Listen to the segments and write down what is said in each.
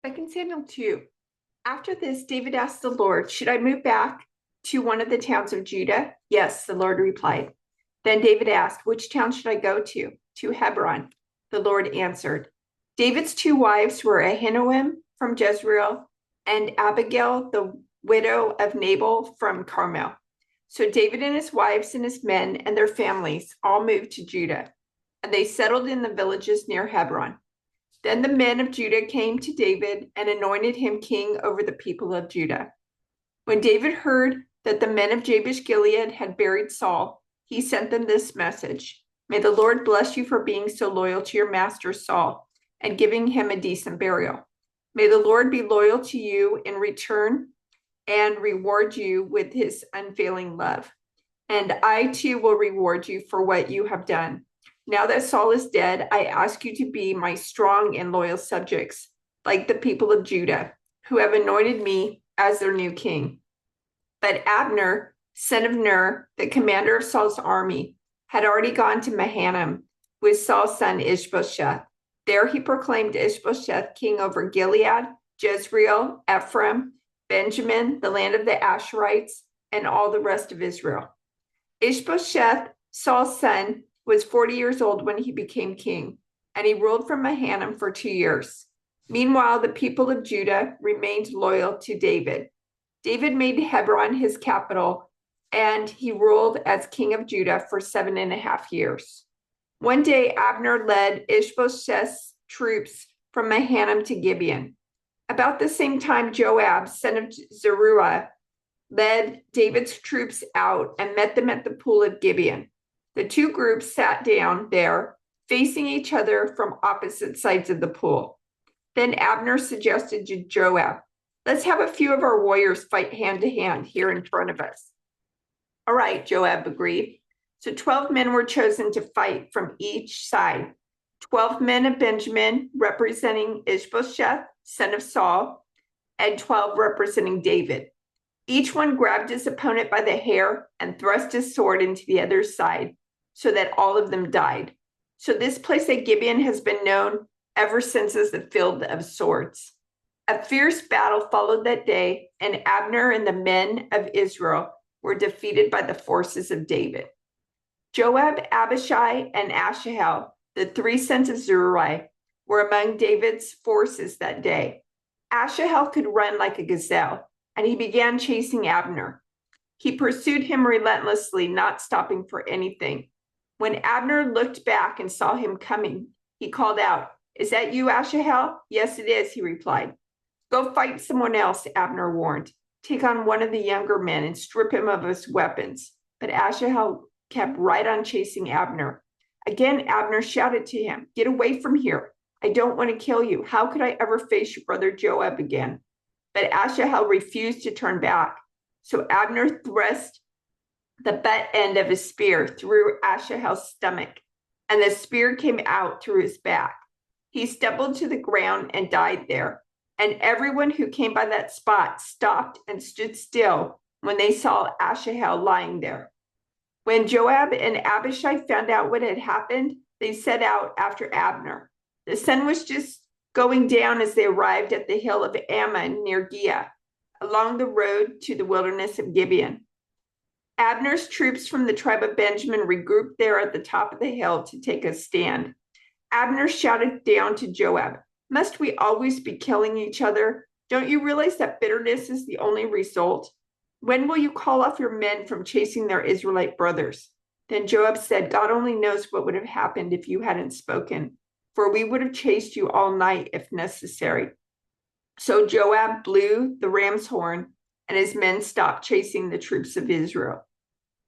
2 Samuel 2. After this, David asked the Lord, should I move back to one of the towns of Judah? Yes, the Lord replied. Then David asked, which town should I go to? To Hebron. The Lord answered. David's two wives were Ahinoam from Jezreel and Abigail, the widow of Nabal from Carmel. So David and his wives and his men and their families all moved to Judah, and they settled in the villages near Hebron. Then the men of Judah came to David and anointed him king over the people of Judah. When David heard that the men of Jabesh Gilead had buried Saul, he sent them this message. May the Lord bless you for being so loyal to your master Saul and giving him a decent burial. May the Lord be loyal to you in return and reward you with his unfailing love. And I too will reward you for what you have done. Now that Saul is dead, I ask you to be my strong and loyal subjects, like the people of Judah, who have anointed me as their new king. But Abner, son of Ner, the commander of Saul's army, had already gone to Mahanaim with Saul's son Ishbosheth. There he proclaimed Ishbosheth king over Gilead, Jezreel, Ephraim, Benjamin, the land of the Asherites, and all the rest of Israel. Ishbosheth, Saul's son, was 40 years old when he became king, and he ruled from Mahanaim for 2 years. Meanwhile, the people of Judah remained loyal to David. David made Hebron his capital, and he ruled as king of Judah for 7.5 years. One day, Abner led Ishbosheth's troops from Mahanaim to Gibeon. About the same time, Joab, son of Zeruiah, led David's troops out and met them at the pool of Gibeon. The two groups sat down there, facing each other from opposite sides of the pool. Then Abner suggested to Joab, let's have a few of our warriors fight hand to hand here in front of us. All right, Joab agreed. So 12 men were chosen to fight from each side. 12 men of Benjamin representing Ishbosheth, son of Saul, and 12 representing David. Each one grabbed his opponent by the hair and thrust his sword into the other side, so that all of them died. So this place at Gibeon has been known ever since as the field of swords. A fierce battle followed that day, and Abner and the men of Israel were defeated by the forces of David. Joab, Abishai, and Asahel, the 3 sons of Zeruiah, were among David's forces that day. Asahel could run like a gazelle, and he began chasing Abner. He pursued him relentlessly, not stopping for anything. When Abner looked back and saw him coming, he called out, is that you, Asahel? Yes, it is, he replied. Go fight someone else, Abner warned. Take on one of the younger men and strip him of his weapons. But Asahel kept right on chasing Abner. Again, Abner shouted to him, get away from here. I don't want to kill you. How could I ever face your brother Joab again? But Asahel refused to turn back. So Abner thrust the butt end of his spear through Asahel's stomach, and the spear came out through his back. He stumbled to the ground and died there, and everyone who came by that spot stopped and stood still when they saw Asahel lying there. When Joab and Abishai found out what had happened, they set out after Abner. The sun was just going down as they arrived at the hill of Ammon near Giah, along the road to the wilderness of Gibeon. Abner's troops from the tribe of Benjamin regrouped there at the top of the hill to take a stand. Abner shouted down to Joab, must we always be killing each other? Don't you realize that bitterness is the only result? When will you call off your men from chasing their Israelite brothers? Then Joab said, God only knows what would have happened if you hadn't spoken, for we would have chased you all night if necessary. So Joab blew the ram's horn, and his men stopped chasing the troops of Israel.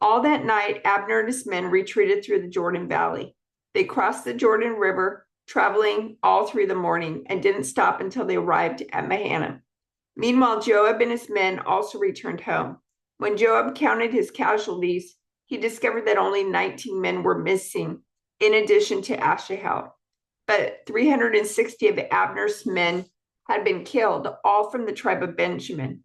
All that night, Abner and his men retreated through the Jordan Valley. They crossed the Jordan River, traveling all through the morning, and didn't stop until they arrived at Mahanaim. Meanwhile, Joab and his men also returned home. When Joab counted his casualties, he discovered that only 19 men were missing, in addition to Asahel. But 360 of Abner's men had been killed, all from the tribe of Benjamin.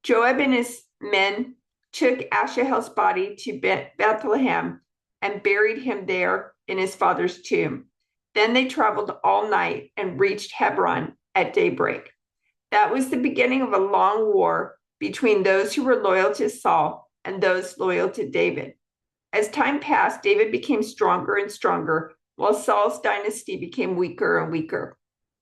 Joab and his men took Asahel's body to Bethlehem and buried him there in his father's tomb. Then they traveled all night and reached Hebron at daybreak. That was the beginning of a long war between those who were loyal to Saul and those loyal to David. As time passed, David became stronger and stronger, while Saul's dynasty became weaker and weaker.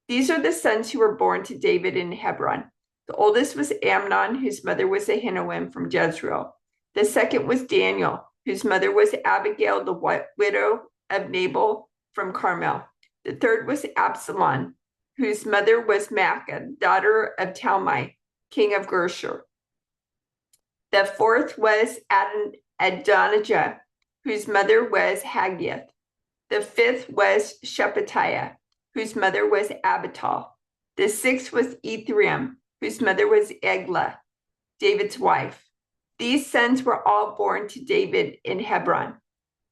These are the sons who were born to David in Hebron. The oldest was Amnon, whose mother was Ahinoam from Jezreel. The second was Daniel, whose mother was Abigail, the widow of Nabal from Carmel. The third was Absalom, whose mother was Maacah, daughter of Talmai, king of Geshur. The fourth was Adonijah, whose mother was Haggith. The fifth was Shephatiah, whose mother was Abital. The sixth was Ithream, whose mother was Eglah, David's wife. These sons were all born to David in Hebron.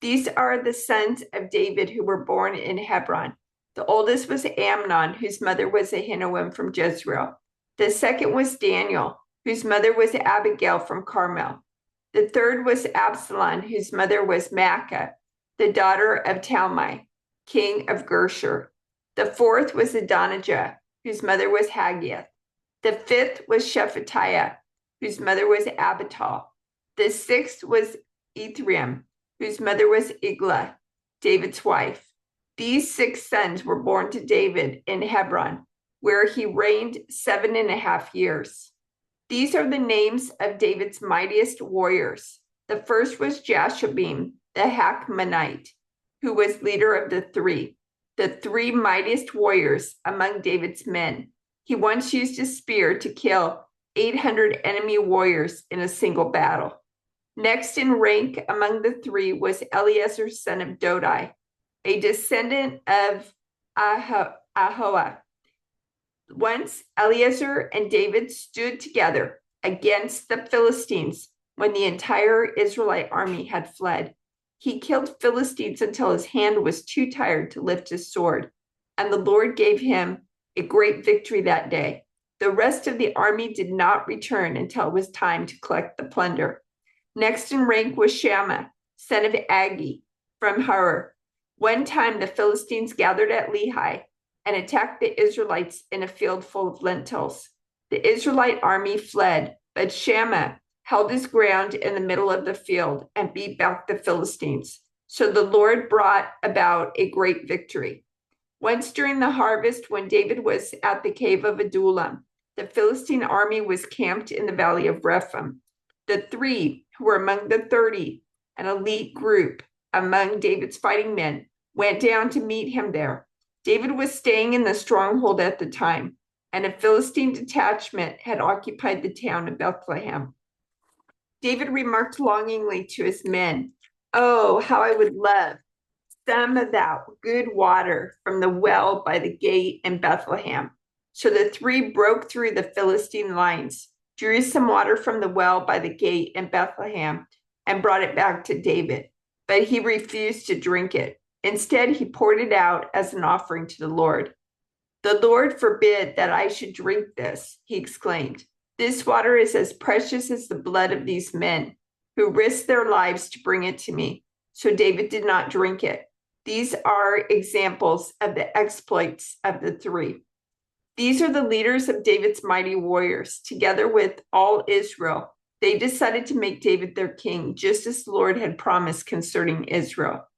These are the sons of David who were born in Hebron. The oldest was Amnon, whose mother was Ahinoam from Jezreel. The second was Daniel, whose mother was Abigail from Carmel. The third was Absalom, whose mother was Maacah, the daughter of Talmai, king of Geshur. The fourth was Adonijah, whose mother was Haggith. The fifth was Shephatiah, whose mother was Abital. The sixth was Ithream, whose mother was Eglah, David's wife. These 6 sons were born to David in Hebron, where he reigned 7.5 years. These are the names of David's mightiest warriors. The first was Jashobeam, the Hachmonite, who was leader of the 3 mightiest warriors among David's men. He once used a spear to kill 800 enemy warriors in a single battle. Next in rank among the 3 was Eleazar, son of Dodai, a descendant of Ahoah. Once Eleazar and David stood together against the Philistines when the entire Israelite army had fled. He killed Philistines until his hand was too tired to lift his sword, and the Lord gave him a great victory that day. The rest of the army did not return until it was time to collect the plunder. Next in rank was Shammah, son of Agi, from Haror. One time the Philistines gathered at Lehi and attacked the Israelites in a field full of lentils. The Israelite army fled, but Shammah held his ground in the middle of the field and beat back the Philistines. So the Lord brought about a great victory. Once during the harvest, when David was at the cave of Adullam, the Philistine army was camped in the valley of Rephaim. The 3 who were among the 30, an elite group among David's fighting men, went down to meet him there. David was staying in the stronghold at the time, and a Philistine detachment had occupied the town of Bethlehem. David remarked longingly to his men, "Oh, how I would love some of that good water from the well by the gate in Bethlehem." So the 3 broke through the Philistine lines, drew some water from the well by the gate in Bethlehem, and brought it back to David. But he refused to drink it. Instead, he poured it out as an offering to the Lord. "The Lord forbid that I should drink this," he exclaimed. "This water is as precious as the blood of these men who risked their lives to bring it to me." So David did not drink it. These are examples of the exploits of the 3. These are the leaders of David's mighty warriors. Together with all Israel, they decided to make David their king, just as the Lord had promised concerning Israel.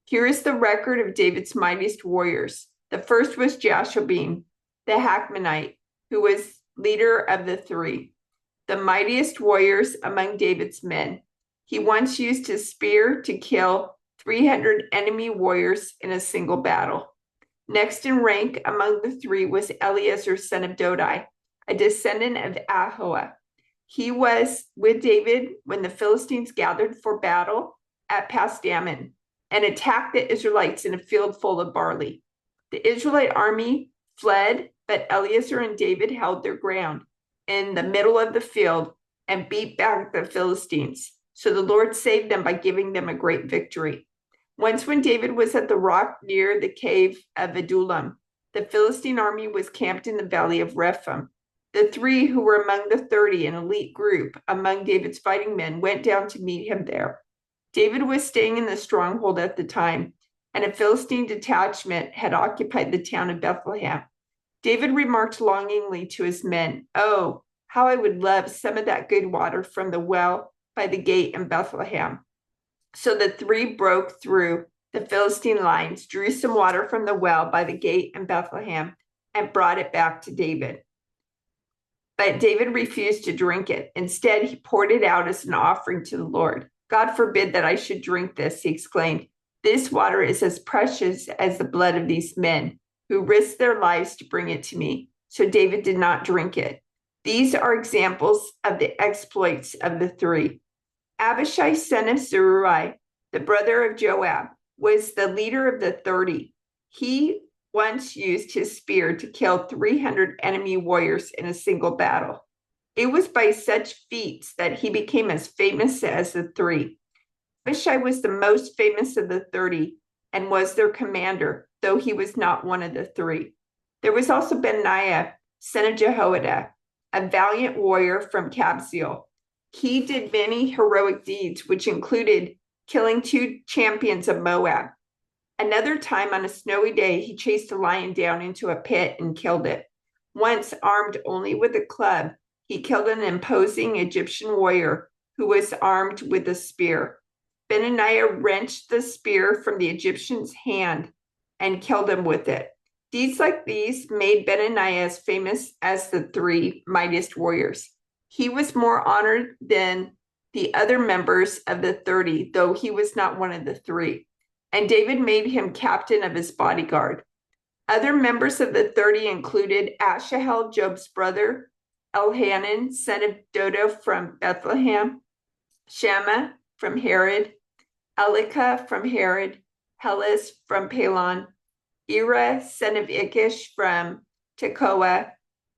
Here is the record of David's mightiest warriors. The first was Jashobeam, the Hachmonite, who was leader of the 3, the mightiest warriors among David's men. He once used his spear to kill 300 enemy warriors in a single battle. Next in rank among the 3 was Eleazar, son of Dodai, a descendant of Ahoah. He was with David when the Philistines gathered for battle at Pasdammim and attacked the Israelites in a field full of barley. The Israelite army fled, but Eleazar and David held their ground in the middle of the field and beat back the Philistines. So the Lord saved them by giving them a great victory. Once when David was at the rock near the cave of Adullam, the Philistine army was camped in the valley of Rephaim. The 3 who were among the 30, an elite group among David's fighting men, went down to meet him there. David was staying in the stronghold at the time, and a Philistine detachment had occupied the town of Bethlehem. David remarked longingly to his men, "Oh, how I would love some of that good water from the well by the gate in Bethlehem." So the three broke through the Philistine lines, drew some water from the well by the gate in Bethlehem, and brought it back to David. But David refused to drink it. Instead, he poured it out as an offering to the Lord. "God forbid that I should drink this," he exclaimed. "This water is as precious as the blood of these men who risked their lives to bring it to me." So David did not drink it. These are examples of the exploits of the three. Abishai, son of Zeruiah, the brother of Joab, was the leader of the 30. He once used his spear to kill 300 enemy warriors in a single battle. It was by such feats that he became as famous as the three. Abishai was the most famous of the 30 and was their commander, though he was not one of the three. There was also Benaiah, son of Jehoiada, a valiant warrior from Kabzeel. He did many heroic deeds, which included killing 2 champions of Moab. Another time, on a snowy day, he chased a lion down into a pit and killed it. Once, armed only with a club, he killed an imposing Egyptian warrior who was armed with a spear. Benaiah wrenched the spear from the Egyptian's hand and killed him with it. Deeds like these made Benaiah as famous as the 3 mightiest warriors. He was more honored than the other members of the 30, though he was not one of the 3. And David made him captain of his bodyguard. Other members of the 30 included Asahel, Job's brother, Elhanan, son of Dodo from Bethlehem, Shammah from Herod, Elikah from Herod, Helez from Pelon, Ira, son of Ikish from Tekoa,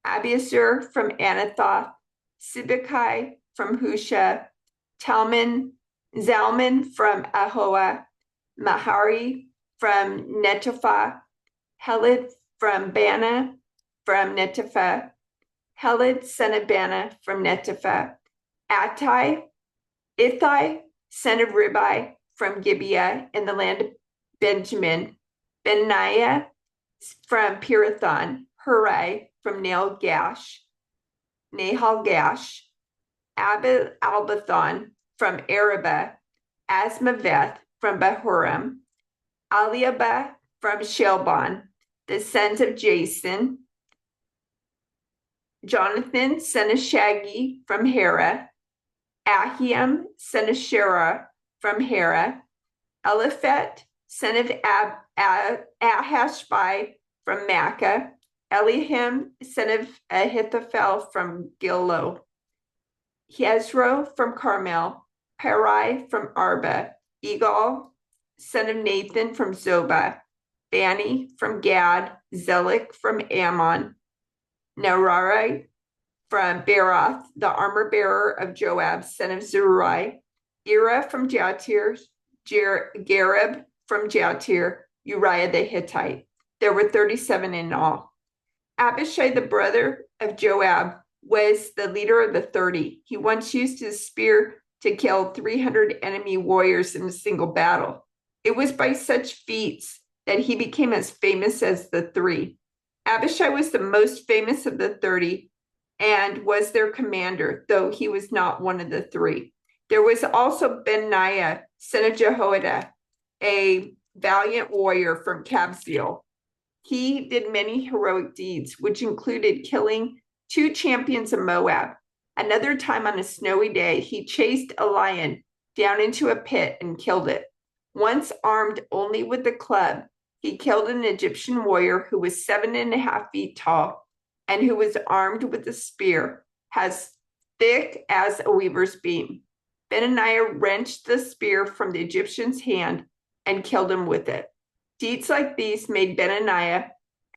Abiezer from Anathoth, Sibbecai from Husha, Zalman from Ahoah, Mahari from Netophah, Helid from Bana from Netophah, Helid, son of Bana from Netophah, Ithai, son of Ribai from Gibeah in the land of Benjamin, Benaiah from Pirathon, Hurai from Nahal Gash, Albathon from Arabah, Asmaveth from Bahurim, Aliabah from Shelbon, the sons of Jason, Jonathan, son of Shagi from Hera, Ahiam, son of Sherah from Hera, Eliphet, son of Ahashbai from Makkah, Elihim, son of Ahithophel from Gilo, Hezro from Carmel, Parai from Arba, Egal, son of Nathan from Zobah, Bani from Gad, Zelik from Ammon, Nerarai from Beroth, the armor bearer of Joab, son of Zeruiah, Ira from Jatir, Gareb from Jatir, Uriah the Hittite. There were 37 in all. Abishai, the brother of Joab, was the leader of the 30. He once used his spear to kill 300 enemy warriors in a single battle. It was by such feats that he became as famous as the 3. Abishai was the most famous of the 30 and was their commander, though he was not one of the 3. There was also Benaiah, son of Jehoiada, a valiant warrior from Kabzeel. He did many heroic deeds, which included killing 2 champions of Moab. Another time, on a snowy day, he chased a lion down into a pit and killed it. Once, armed only with a club, he killed an Egyptian warrior who was 7.5 feet tall and who was armed with a spear as thick as a weaver's beam. Benaiah wrenched the spear from the Egyptian's hand and killed him with it. Deeds like these made Benaiah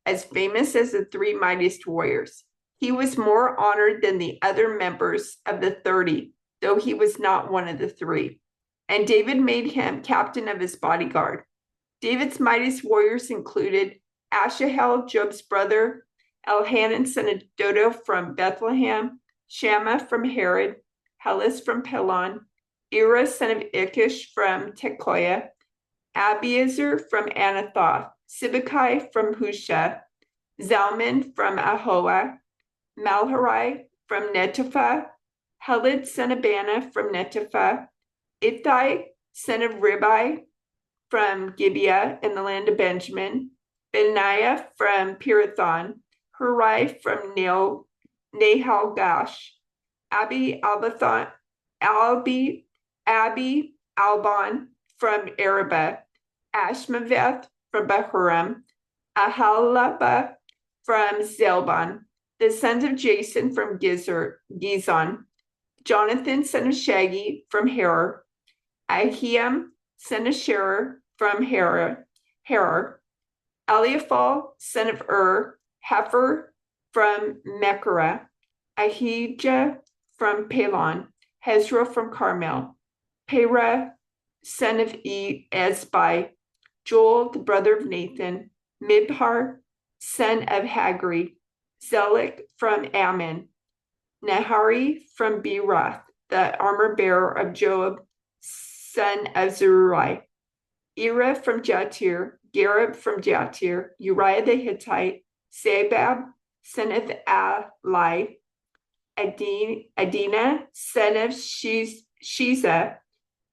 as famous as the 3 mightiest warriors. He was more honored than the other members of the 30, though he was not one of the 3. And David made him captain of his bodyguard. David's mightiest warriors included Asahel, Job's brother, Elhanan, son of Dodo from Bethlehem, Shammah from Herod, Helez from Pelon, Ira, son of Ikish from Tekoa, Abiezer from Anathoth, Sibbecai from Husha, Zalman from Ahoah, Malharai from Netopha, Heled son of Bana from Netopha, Ithai son of Ribai from Gibeah in the land of Benjamin, Benaiah from Pirathon, Hurai from Nahalgash, Abi Albon from Arabah, Ashmaveth from Bahurim, Ahalaba from Zelbon, the sons of Jason from Gizon, Jonathan son of Shaggy from Harar, Ahiam son of Sherer from Harar, Eliaphal son of Hefer from Mechera, Ahijah from Pelon, Hezro from Carmel, Perah son of Ezbai, Joel the brother of Nathan, Mibhar son of Hagri, Zelek from Ammon, Nahari from Berath, the armor bearer of Joab son of Zeruiah, Ira from Jatir, Gareb from Jatir, Uriah the Hittite, Sabab son of Ali, Adina son of Shiza,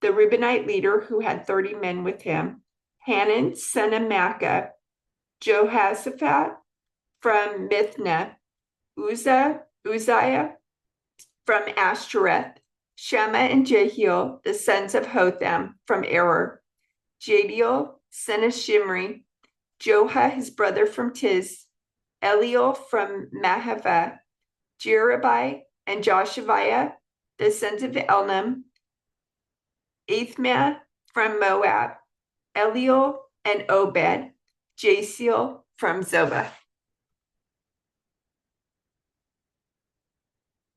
the Reubenite leader who had 30 men with him, Hanan son of Makkah, Jehoshaphat from Mithna, Uzziah from Ashtoreth, Shema and Jehiel, the sons of Hotham from Eror, Jadiel son of Shimri, Joha his brother from Tiz, Eliel from Mahava, Jerubai and Joshaviah, the sons of Elnam, Ithmah from Moab, Eliel and Obed, Jasiel from Zobah.